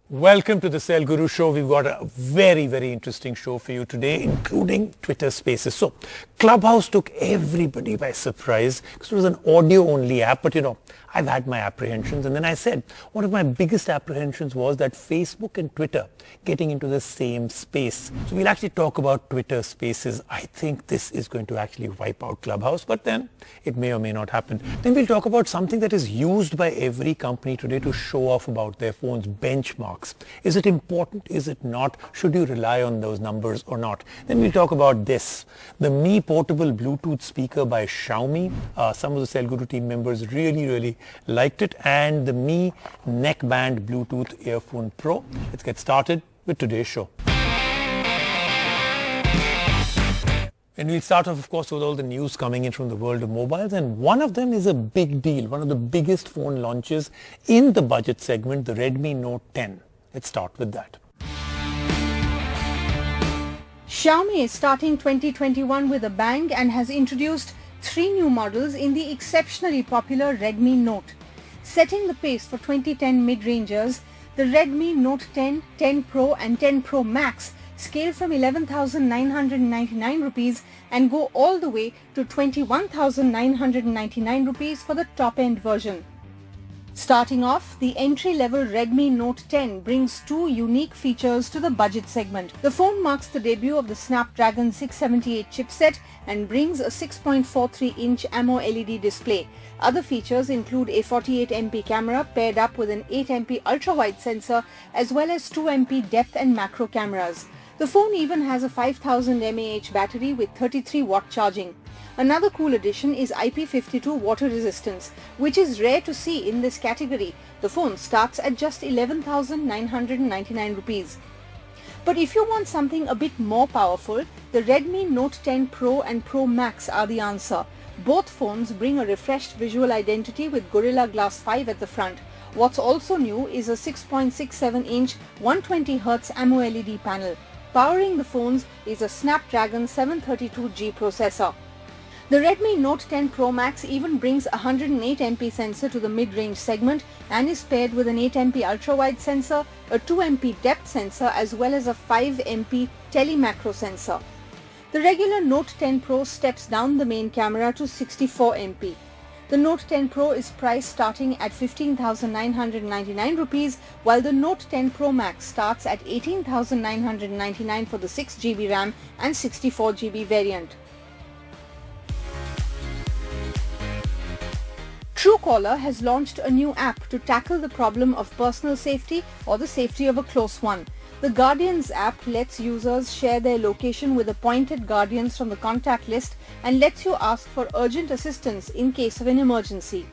Welcome to the Cell Guru Show. We've got a very, very interesting show for you today, including Twitter Spaces. So, Clubhouse took everybody by surprise because it was an audio-only app. But, I've had my apprehensions. And then I said, one of my biggest apprehensions was that Facebook and Twitter getting into the same space. So, we'll actually talk about Twitter Spaces. I think this is going to actually wipe out Clubhouse, but then it may or may not happen. Then we'll talk about something that is used by every company today to show off about their phones, benchmarks. Is it important? Is it not? Should you rely on those numbers or not? Then we'll talk about this. The Mi portable Bluetooth speaker by Xiaomi. Some of the Cell Guru team members really liked it. And the Mi neckband Bluetooth earphone Pro. Let's get started with today's show. And we'll start off, of course, with all the news coming in from the world of mobiles. And one of them is a big deal, one of the biggest phone launches in the budget segment, the Redmi Note 10. Let's start with that. Xiaomi is starting 2021 with a bang and has introduced 3 new models in the exceptionally popular Redmi Note. Setting the pace for 2010 mid-rangers, the Redmi Note 10, 10 Pro and 10 Pro Max scale from 11,999 rupees and go all the way to 21,999 rupees for the top-end version. Starting off, the entry-level Redmi Note 10 brings 2 unique features to the budget segment. The phone marks the debut of the Snapdragon 678 chipset and brings a 6.43-inch AMOLED display. Other features include a 48MP camera paired up with an 8MP ultra-wide sensor as well as 2MP depth and macro cameras. The phone even has a 5000 mAh battery with 33-watt charging. Another cool addition is IP52 water resistance, which is rare to see in this category. The phone starts at just 11,999 rupees. But if you want something a bit more powerful, the Redmi Note 10 Pro and Pro Max are the answer. Both phones bring a refreshed visual identity with Gorilla Glass 5 at the front. What's also new is a 6.67-inch 120Hz AMOLED panel. Powering the phones is a Snapdragon 732G processor. The Redmi Note 10 Pro Max even brings a 108MP sensor to the mid-range segment and is paired with an 8MP ultra-wide sensor, a 2MP depth sensor as well as a 5MP tele-macro sensor. The regular Note 10 Pro steps down the main camera to 64MP. The Note 10 Pro is priced starting at 15,999 rupees, while the Note 10 Pro Max starts at 18,999 for the 6GB RAM and 64GB variant. Truecaller has launched a new app to tackle the problem of personal safety or the safety of a close one. The Guardians app lets users share their location with appointed guardians from the contact list and lets you ask for urgent assistance in case of an emergency.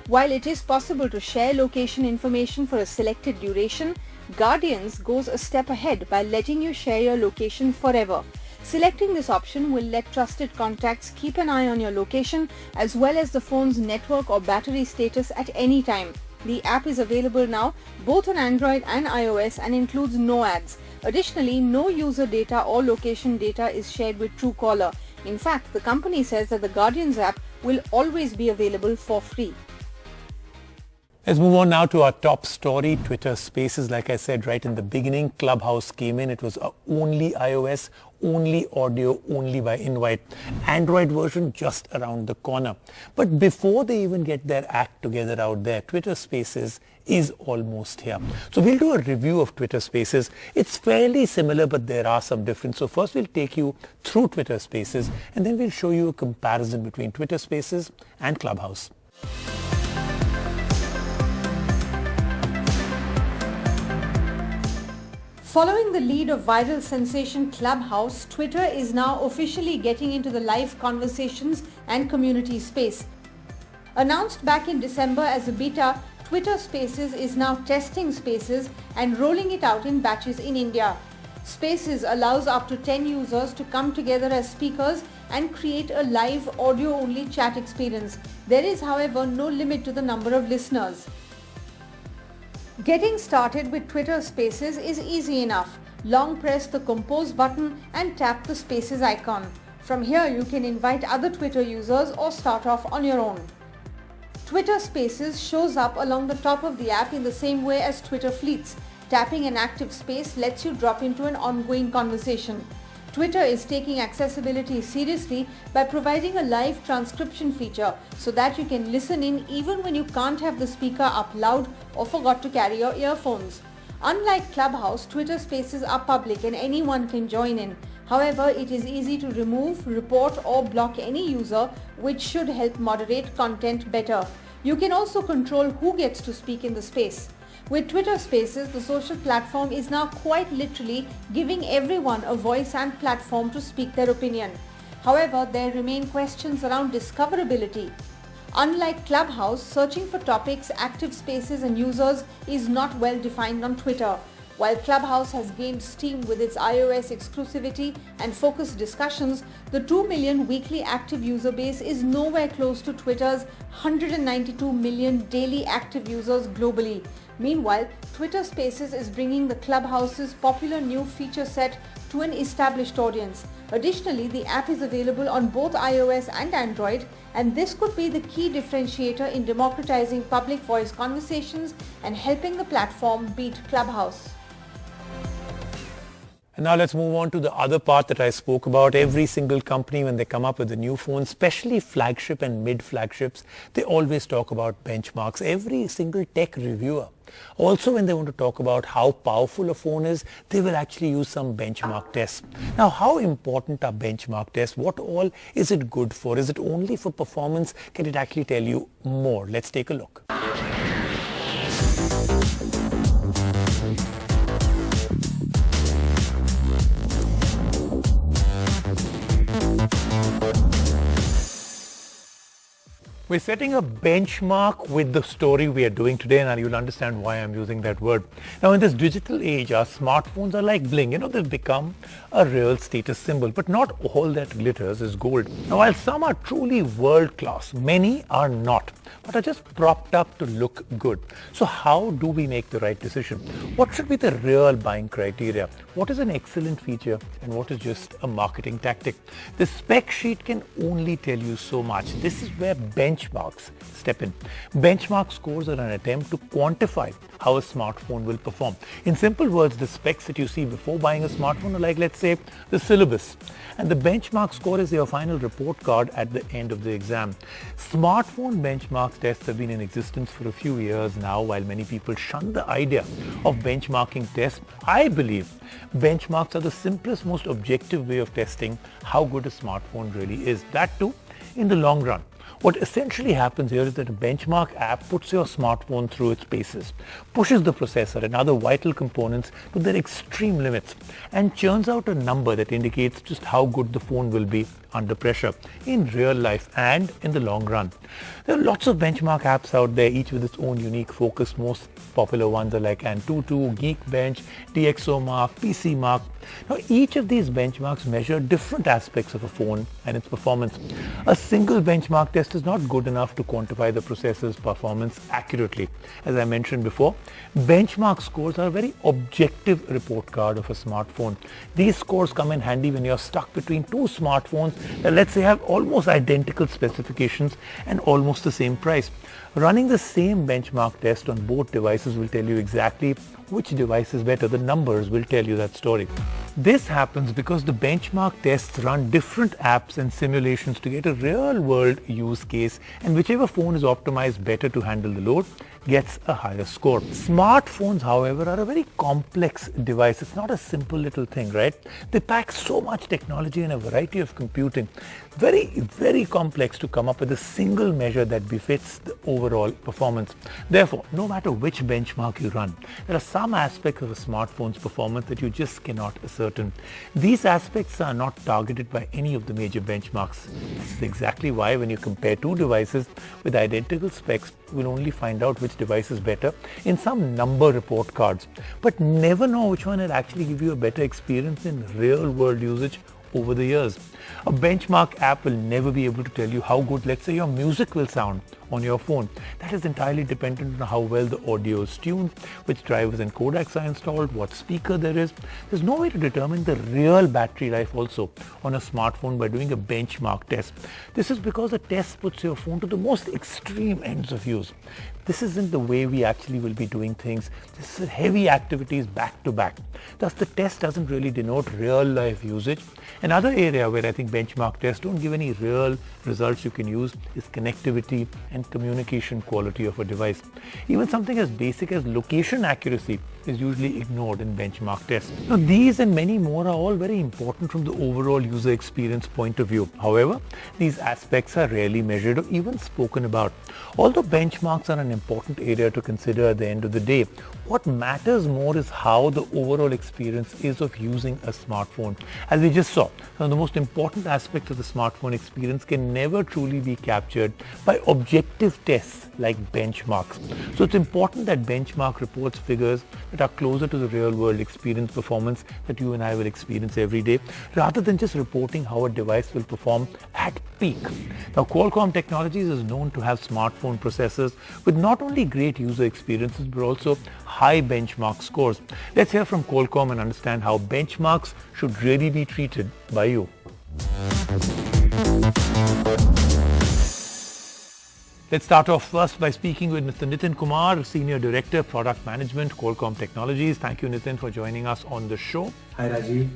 While it is possible to share location information for a selected duration, Guardians goes a step ahead by letting you share your location forever. Selecting this option will let trusted contacts keep an eye on your location as well as the phone's network or battery status at any time. The app is available now both on Android and iOS and includes no ads. Additionally, no user data or location data is shared with Truecaller. In fact, the company says that the Guardians app will always be available for free. Let's move on now to our top story, Twitter Spaces. Like I said right in the beginning, Clubhouse came in. It was only iOS, only audio, only by invite. Android version just around the corner. But before they even get their act together out there, Twitter Spaces is almost here. So we'll do a review of Twitter Spaces. It's fairly similar, but there are some differences. So first we'll take you through Twitter Spaces, and then we'll show you a comparison between Twitter Spaces and Clubhouse. Following the lead of viral sensation Clubhouse, Twitter is now officially getting into the live conversations and community space. Announced back in December as a beta, Twitter Spaces is now testing Spaces and rolling it out in batches in India. Spaces allows up to 10 users to come together as speakers and create a live audio-only chat experience. There is, however, no limit to the number of listeners. Getting started with Twitter Spaces is easy enough. Long press the Compose button and tap the Spaces icon. From here you can invite other Twitter users or start off on your own. Twitter Spaces shows up along the top of the app in the same way as Twitter Fleets. Tapping an active space lets you drop into an ongoing conversation. Twitter is taking accessibility seriously by providing a live transcription feature so that you can listen in even when you can't have the speaker up loud or forgot to carry your earphones. Unlike Clubhouse, Twitter Spaces are public and anyone can join in. However, it is easy to remove, report or block any user, which should help moderate content better. You can also control who gets to speak in the space. With Twitter Spaces, the social platform is now quite literally giving everyone a voice and platform to speak their opinion. However, there remain questions around discoverability. Unlike Clubhouse, searching for topics, active spaces and users is not well defined on Twitter. While Clubhouse has gained steam with its iOS exclusivity and focused discussions, the 2 million weekly active user base is nowhere close to Twitter's 192 million daily active users globally. Meanwhile, Twitter Spaces is bringing the Clubhouse's popular new feature set to an established audience. Additionally, the app is available on both iOS and Android, and this could be the key differentiator in democratizing public voice conversations and helping the platform beat Clubhouse. And now let's move on to the other part that I spoke about. Every single company, when they come up with a new phone, especially flagship and mid-flagships, they always talk about benchmarks. Every single tech reviewer, also when they want to talk about how powerful a phone is, they will actually use some benchmark tests. Now, how important are benchmark tests? What all is it good for? Is it only for performance? Can it actually tell you more? Let's take a look. We're setting a benchmark with the story we are doing today, and you'll understand why I'm using that word. Now, in this digital age, our smartphones are like bling. They've become a real status symbol, but not all that glitters is gold. Now, while some are truly world-class, many are not, but are just propped up to look good. So how do we make the right decision? What should be the real buying criteria? What is an excellent feature and what is just a marketing tactic? The spec sheet can only tell you so much. This is where benchmarks step in. Benchmark scores are an attempt to quantify how a smartphone will perform. In simple words, the specs that you see before buying a smartphone are like, let's say, the syllabus. And the benchmark score is your final report card at the end of the exam. Smartphone benchmark tests have been in existence for a few years now. While many people shun the idea of benchmarking tests, I believe benchmarks are the simplest, most objective way of testing how good a smartphone really is. That too, in the long run. What essentially happens here is that a benchmark app puts your smartphone through its paces, pushes the processor and other vital components to their extreme limits, and churns out a number that indicates just how good the phone will be under pressure in real life and in the long run. There are lots of benchmark apps out there, each with its own unique focus. Most popular ones are like Antutu, Geekbench, DxOMark, PCMark. Now, each of these benchmarks measure different aspects of a phone and its performance. A single benchmark test is not good enough to quantify the processor's performance accurately. As I mentioned before, benchmark scores are a very objective report card of a smartphone. These scores come in handy when you're stuck between two smartphones that, let's say, have almost identical specifications and almost the same price. Running the same benchmark test on both devices will tell you exactly which device is better. The numbers will tell you that story. This happens because the benchmark tests run different apps and simulations to get a real-world use case, and whichever phone is optimized better to handle the load gets a higher score. Smartphones, however, are a very complex device. It's not a simple little thing, right? They pack so much technology and a variety of computing. Very, very complex to come up with a single measure that befits the overall performance. Therefore, no matter which benchmark you run, there are some aspects of a smartphone's performance that you just cannot ascertain. These aspects are not targeted by any of the major benchmarks. This is exactly why when you compare two devices with identical specs, you will only find out which device is better in some number report cards, but never know which one will actually give you a better experience in real world usage over the years. A benchmark app will never be able to tell you how good, let's say, your music will sound on your phone. That is entirely dependent on how well the audio is tuned, which drivers and codecs are installed, what speaker there is. There's no way to determine the real battery life also on a smartphone by doing a benchmark test. This is because the test puts your phone to the most extreme ends of use. This isn't the way we actually will be doing things. This is heavy activities back to back. Thus, the test doesn't really denote real life usage. Another area where I think benchmark tests don't give any real results you can use is connectivity and communication quality of a device. Even something as basic as location accuracy is usually ignored in benchmark tests. Now, these and many more are all very important from the overall user experience point of view. However, these aspects are rarely measured or even spoken about. Although benchmarks are an important area to consider at the end of the day, what matters more is how the overall experience is of using a smartphone. As we just saw, some of the most important aspects of the smartphone experience can never truly be captured by objective tests like benchmarks. So it's important that benchmark reports figures that are closer to the real world experience performance that you and I will experience every day, rather than just reporting how a device will perform at peak. Now, Qualcomm Technologies is known to have smartphone processors with not only great user experiences but also high benchmark scores. Let's hear from Qualcomm and understand how benchmarks should really be treated by you. Let's start off first by speaking with Mr. Nitin Kumar, Senior Director, Product Management, Qualcomm Technologies. Thank you, Nitin, for joining us on the show. Hi, Rajiv.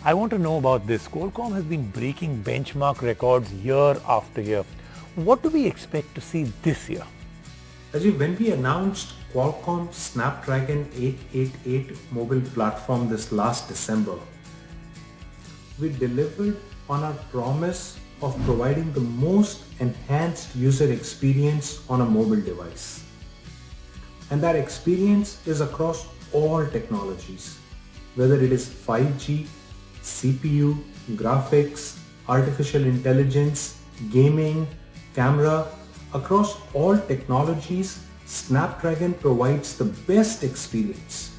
I want to know about this. Qualcomm has been breaking benchmark records year after year. What do we expect to see this year? Rajiv, when we announced Qualcomm Snapdragon 888 mobile platform this last December, we delivered on our promise of providing the most enhanced user experience on a mobile device. And that experience is across all technologies, whether it is 5G, CPU, graphics, artificial intelligence, gaming, camera. Across all technologies, Snapdragon provides the best experience.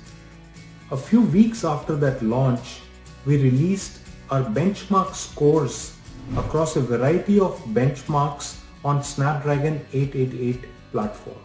A few weeks after that launch, we released our benchmark scores across a variety of benchmarks on Snapdragon 888 platform.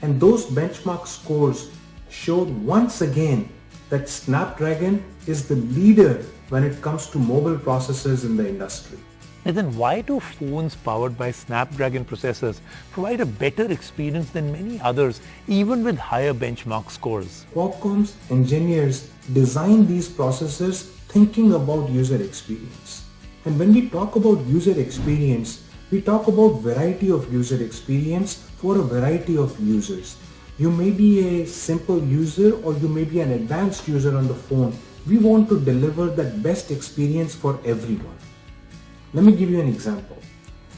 And those benchmark scores showed once again that Snapdragon is the leader when it comes to mobile processors in the industry. And then why do phones powered by Snapdragon processors provide a better experience than many others, even with higher benchmark scores? Qualcomm's engineers design these processors thinking about user experience. And when we talk about user experience, we talk about variety of user experience for a variety of users. You may be a simple user or you may be an advanced user on the phone. We want to deliver that best experience for everyone. Let me give you an example.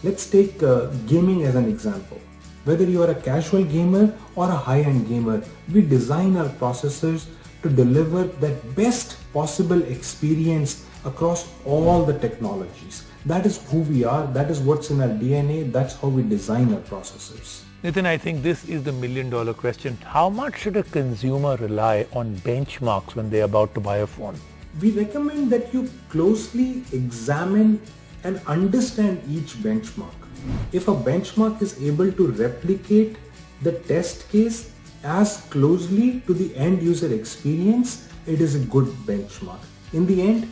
Let's take gaming as an example. Whether you are a casual gamer or a high-end gamer, we design our processors to deliver that best possible experience across all the technologies. That is who we are, that is what's in our DNA, that's how we design our processors. Nitin, I think this is the million-dollar question. How much should a consumer rely on benchmarks when they're about to buy a phone? We recommend that you closely examine and understand each benchmark. If a benchmark is able to replicate the test case as closely to the end user experience, it is a good benchmark. In the end,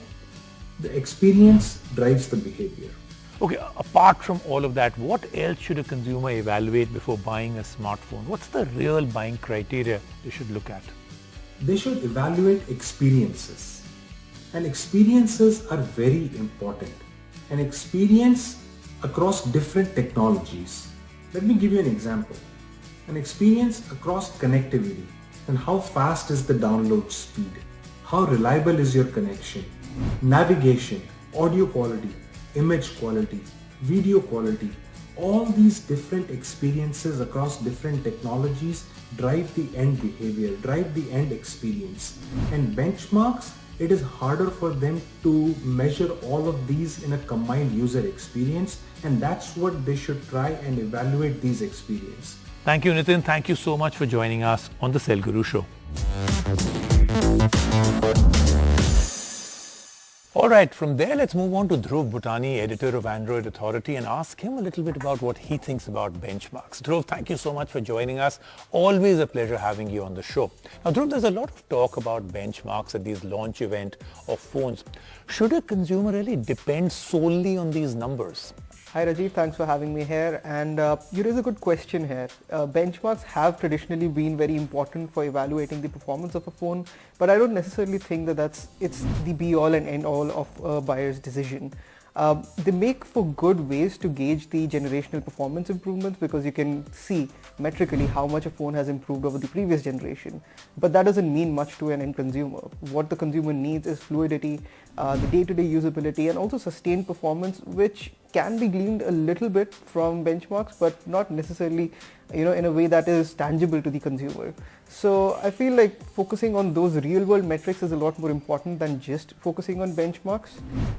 the experience drives the behavior. Okay, apart from all of that, what else should a consumer evaluate before buying a smartphone? What's the real buying criteria they should look at? They should evaluate experiences. And experiences are very important. An experience across different technologies. Let me give you an example. An experience across connectivity and how fast is the download speed, how reliable is your connection, navigation, audio quality, image quality, video quality. All these different experiences across different technologies drive the end behavior, drive the end experience. And benchmarks, it is harder for them to measure all of these in a combined user experience, and that's what they should try and evaluate these experiences. Thank you, Nitin. Thank you so much for joining us on the Cell Guru Show. All right, from there let's move on to Dhruv Bhutani, editor of Android Authority, and ask him a little bit about what he thinks about benchmarks. Dhruv, thank you so much for joining us. Always a pleasure having you on the show. Now Dhruv, there's a lot of talk about benchmarks at these launch event of phones. Should a consumer really depend solely on these numbers? Hi Rajiv, thanks for having me here, and you raise a good question here. Benchmarks have traditionally been very important for evaluating the performance of a phone, but I don't necessarily think that it's the be all and end all of a buyer's decision. They make for good ways to gauge the generational performance improvements because you can see metrically how much a phone has improved over the previous generation. But that doesn't mean much to an end consumer. What the consumer needs is fluidity, the day-to-day usability, and also sustained performance, which can be gleaned a little bit from benchmarks, but not necessarily, in a way that is tangible to the consumer. So I feel like focusing on those real-world metrics is a lot more important than just focusing on benchmarks.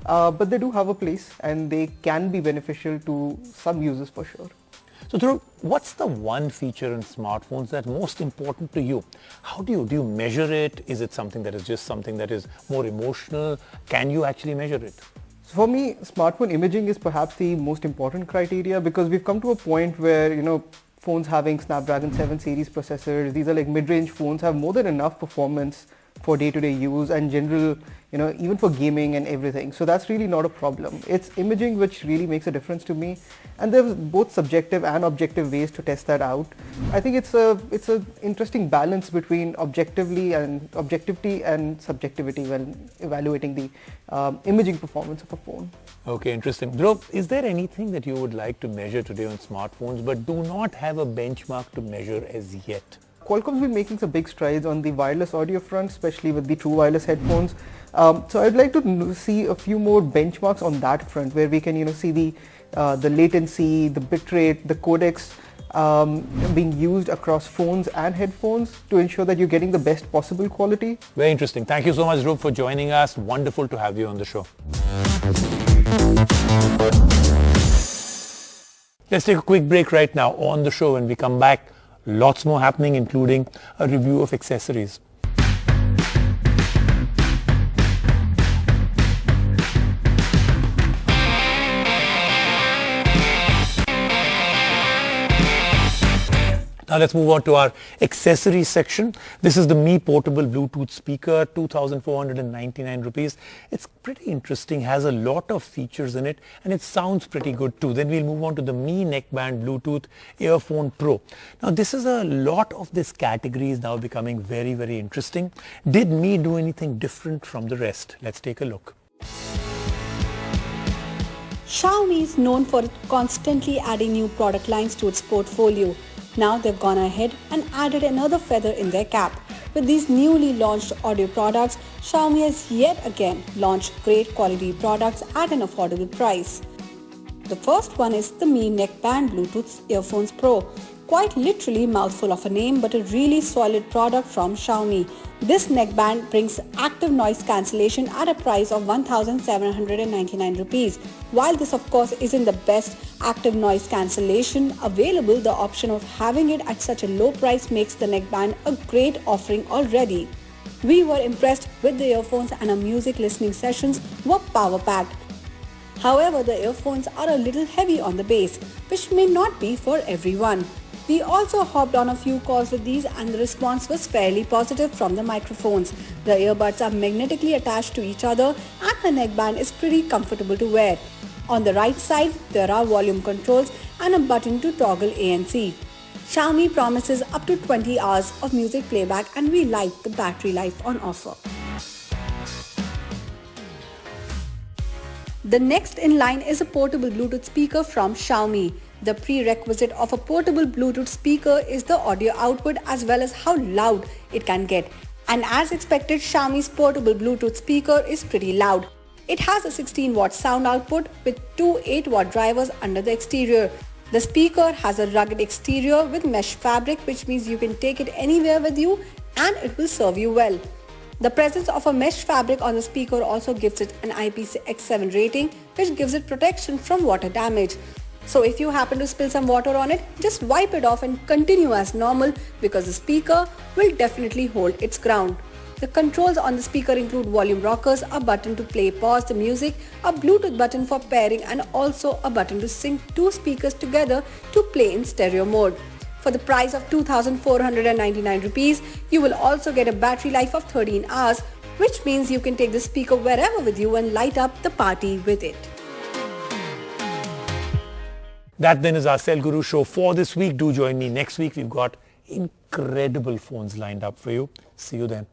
But they do have a place, and they can be beneficial to some users for sure. So Dhruv, what's the one feature in smartphones that's most important to you? How do you measure it? Is it something that is just something that is more emotional? Can you actually measure it? So for me, smartphone imaging is perhaps the most important criteria because we've come to a point where, phones having Snapdragon 7 series processors, these are like mid-range phones, have more than enough performance for day-to-day use and general, even for gaming and everything. So that's really not a problem. It's imaging which really makes a difference to me. And there's both subjective and objective ways to test that out. I think it's a interesting balance between objectivity and subjectivity when evaluating the imaging performance of a phone. Okay, interesting. Dhruv, is there anything that you would like to measure today on smartphones but do not have a benchmark to measure as yet? Qualcomm's been making some big strides on the wireless audio front, especially with the true wireless headphones. So I'd like to see a few more benchmarks on that front, where we can, see the latency, the bitrate, the codecs being used across phones and headphones to ensure that you're getting the best possible quality. Very interesting. Thank you so much, Dhruv, for joining us. Wonderful to have you on the show. Let's take a quick break right now. On the show, when we come back, lots more happening, including a review of accessories. Now let's move on to our accessories section. This is the Mi portable Bluetooth speaker, 2,499 rupees. It's pretty interesting, has a lot of features in it, and it sounds pretty good too. Then we'll move on to the Mi neckband Bluetooth earphone Pro. Now this is a lot of this category is now becoming very, very interesting. Did Mi do anything different from the rest? Let's take a look. Xiaomi is known for constantly adding new product lines to its portfolio. Now they've gone ahead and added another feather in their cap. With these newly launched audio products, Xiaomi has yet again launched great quality products at an affordable price. The first one is the Mi neckband Bluetooth earphones Pro. Quite literally mouthful of a name, but a really solid product from Xiaomi. This neckband brings active noise cancellation at a price of 1,799 rupees. While this of course isn't the best active noise cancellation available, the option of having it at such a low price makes the neckband a great offering already. We were impressed with the earphones and our music listening sessions were power-packed. However, the earphones are a little heavy on the bass, which may not be for everyone. We also hopped on a few calls with these and the response was fairly positive from the microphones. The earbuds are magnetically attached to each other and the neckband is pretty comfortable to wear. On the right side, there are volume controls and a button to toggle ANC. Xiaomi promises up to 20 hours of music playback and we like the battery life on offer. The next in line is a portable Bluetooth speaker from Xiaomi. The prerequisite of a portable Bluetooth speaker is the audio output as well as how loud it can get. And as expected, Xiaomi's portable Bluetooth speaker is pretty loud. It has a 16-watt sound output with two 8-watt drivers under the exterior. The speaker has a rugged exterior with mesh fabric, which means you can take it anywhere with you and it will serve you well. The presence of a mesh fabric on the speaker also gives it an IPX7 rating, which gives it protection from water damage. So if you happen to spill some water on it, just wipe it off and continue as normal because the speaker will definitely hold its ground. The controls on the speaker include volume rockers, a button to play pause the music, a Bluetooth button for pairing and also a button to sync two speakers together to play in stereo mode. For the price of 2,499 rupees, you will also get a battery life of 13 hours, which means you can take the speaker wherever with you and light up the party with it. That then is our Cell Guru show for this week. Do join me next week. We've got incredible phones lined up for you. See you then.